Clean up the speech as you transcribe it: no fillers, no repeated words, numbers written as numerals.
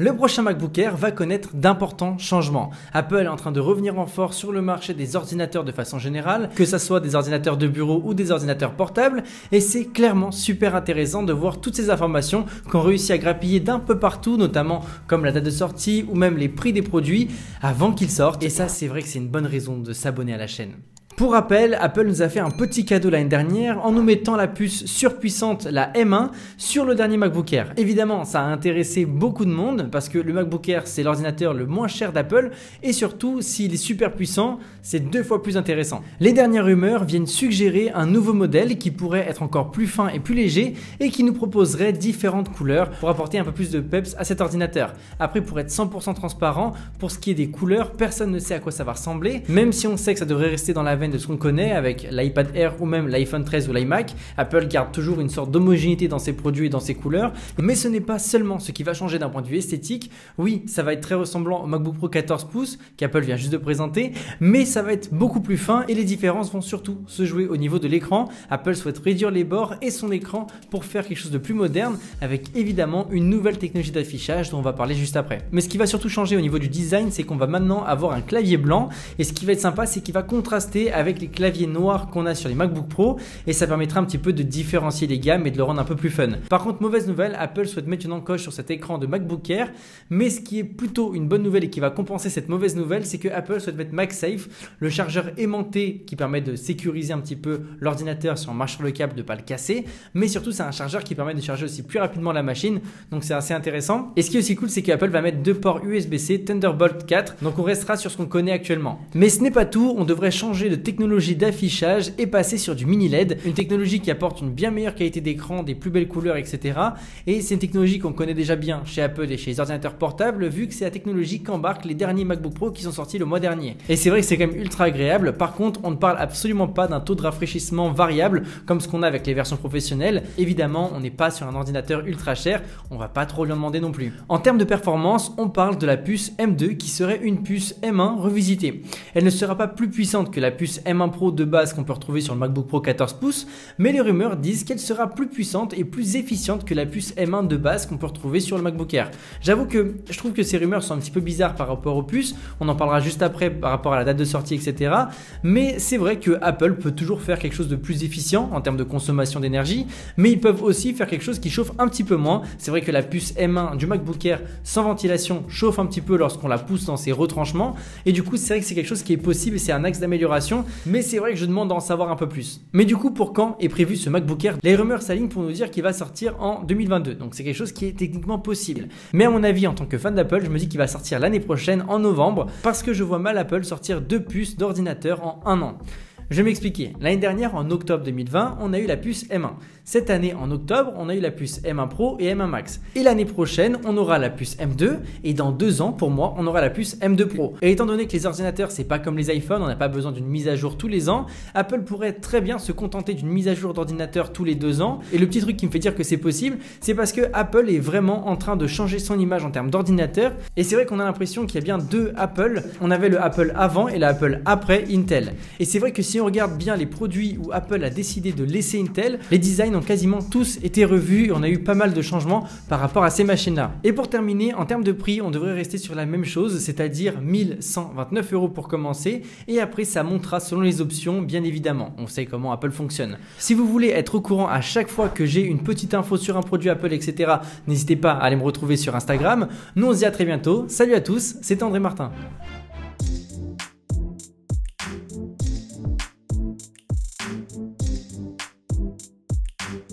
Le prochain MacBook Air va connaître d'importants changements. Apple est en train de revenir en force sur le marché des ordinateurs de façon générale, que ce soit des ordinateurs de bureau ou des ordinateurs portables, et c'est clairement super intéressant de voir toutes ces informations qu'on réussit à grappiller d'un peu partout, notamment comme la date de sortie ou même les prix des produits avant qu'ils sortent. Et ça, c'est vrai que c'est une bonne raison de s'abonner à la chaîne. Pour rappel, Apple nous a fait un petit cadeau l'année dernière en nous mettant la puce surpuissante, la M1, sur le dernier MacBook Air. Évidemment, ça a intéressé beaucoup de monde parce que le MacBook Air, c'est l'ordinateur le moins cher d'Apple et surtout, s'il est super puissant, c'est 2 fois plus intéressant. Les dernières rumeurs viennent suggérer un nouveau modèle qui pourrait être encore plus fin et plus léger et qui nous proposerait différentes couleurs pour apporter un peu plus de peps à cet ordinateur. Après, pour être 100% transparent, pour ce qui est des couleurs, personne ne sait à quoi ça va ressembler, même si on sait que ça devrait rester dans la veine de ce qu'on connaît avec l'iPad Air ou même l'iPhone 13 ou l'iMac. Apple garde toujours une sorte d'homogénéité dans ses produits et dans ses couleurs, mais ce n'est pas seulement ce qui va changer d'un point de vue esthétique. Oui, ça va être très ressemblant au MacBook Pro 14 pouces qu'Apple vient juste de présenter, mais ça va être beaucoup plus fin et les différences vont surtout se jouer au niveau de l'écran. Apple souhaite réduire les bords et son écran pour faire quelque chose de plus moderne avec évidemment une nouvelle technologie d'affichage dont on va parler juste après. Mais ce qui va surtout changer au niveau du design, c'est qu'on va maintenant avoir un clavier blanc et ce qui va être sympa, c'est qu'il va contraster avec les claviers noirs qu'on a sur les MacBook Pro et ça permettra un petit peu de différencier les gammes et de le rendre un peu plus fun. Par contre, mauvaise nouvelle, Apple souhaite mettre une encoche sur cet écran de MacBook Air, mais ce qui est plutôt une bonne nouvelle et qui va compenser cette mauvaise nouvelle, c'est que Apple souhaite mettre MagSafe, le chargeur aimanté qui permet de sécuriser un petit peu l'ordinateur si on marche sur le câble de ne pas le casser, mais surtout c'est un chargeur qui permet de charger aussi plus rapidement la machine, donc c'est assez intéressant. Et ce qui est aussi cool, c'est qu'Apple va mettre 2 ports USB-C Thunderbolt 4, donc on restera sur ce qu'on connaît actuellement. Mais ce n'est pas tout, on devrait changer de technologie d'affichage et passer sur du mini LED, une technologie qui apporte une bien meilleure qualité d'écran, des plus belles couleurs, etc. Et c'est une technologie qu'on connaît déjà bien chez Apple et chez les ordinateurs portables, vu que c'est la technologie qu'embarquent les derniers MacBook Pro qui sont sortis le mois dernier. Et c'est vrai que c'est quand même ultra agréable. Par contre, on ne parle absolument pas d'un taux de rafraîchissement variable comme ce qu'on a avec les versions professionnelles. Évidemment, on n'est pas sur un ordinateur ultra cher, on va pas trop lui en demander non plus. En termes de performance, on parle de la puce M2 qui serait une puce M1 revisitée. Elle ne sera pas plus puissante que la puce M1 Pro de base qu'on peut retrouver sur le MacBook Pro 14 pouces, mais les rumeurs disent qu'elle sera plus puissante et plus efficiente que la puce M1 de base qu'on peut retrouver sur le MacBook Air. J'avoue que je trouve que ces rumeurs sont un petit peu bizarres par rapport aux puces, on en parlera juste après par rapport à la date de sortie, etc. Mais c'est vrai que Apple peut toujours faire quelque chose de plus efficient en termes de consommation d'énergie, mais ils peuvent aussi faire quelque chose qui chauffe un petit peu moins. C'est vrai que la puce M1 du MacBook Air sans ventilation chauffe un petit peu lorsqu'on la pousse dans ses retranchements, et du coup c'est vrai que c'est quelque chose qui est possible, c'est un axe d'amélioration, mais c'est vrai que je demande d'en savoir un peu plus. Mais du coup, pour quand est prévu ce MacBook Air? Les rumeurs s'alignent pour nous dire qu'il va sortir en 2022, donc c'est quelque chose qui est techniquement possible. Mais à mon avis, en tant que fan d'Apple, je me dis qu'il va sortir l'année prochaine en novembre, parce que je vois mal Apple sortir 2 puces d'ordinateur en 1 an. Je vais m'expliquer. L'année dernière, en octobre 2020, on a eu la puce M1. Cette année, en octobre, on a eu la puce M1 Pro et M1 Max. Et l'année prochaine, on aura la puce M2. Et dans 2 ans, pour moi, on aura la puce M2 Pro. Et étant donné que les ordinateurs, c'est pas comme les iPhones, on n'a pas besoin d'une mise à jour tous les ans, Apple pourrait très bien se contenter d'une mise à jour d'ordinateur tous les 2 ans. Et le petit truc qui me fait dire que c'est possible, c'est parce que Apple est vraiment en train de changer son image en termes d'ordinateur. Et c'est vrai qu'on a l'impression qu'il y a bien 2 Apple. On avait le Apple avant et l'Apple après Intel. Et c'est vrai que si on regarde bien les produits où Apple a décidé de laisser Intel, les designs ont quasiment tous été revus et on a eu pas mal de changements par rapport à ces machines-là. Et pour terminer, en termes de prix, on devrait rester sur la même chose, c'est-à-dire 1129 € pour commencer, et après ça montera selon les options, bien évidemment. On sait comment Apple fonctionne. Si vous voulez être au courant à chaque fois que j'ai une petite info sur un produit Apple, etc., n'hésitez pas à aller me retrouver sur Instagram. Nous on se dit à très bientôt. Salut à tous, c'était André Martin.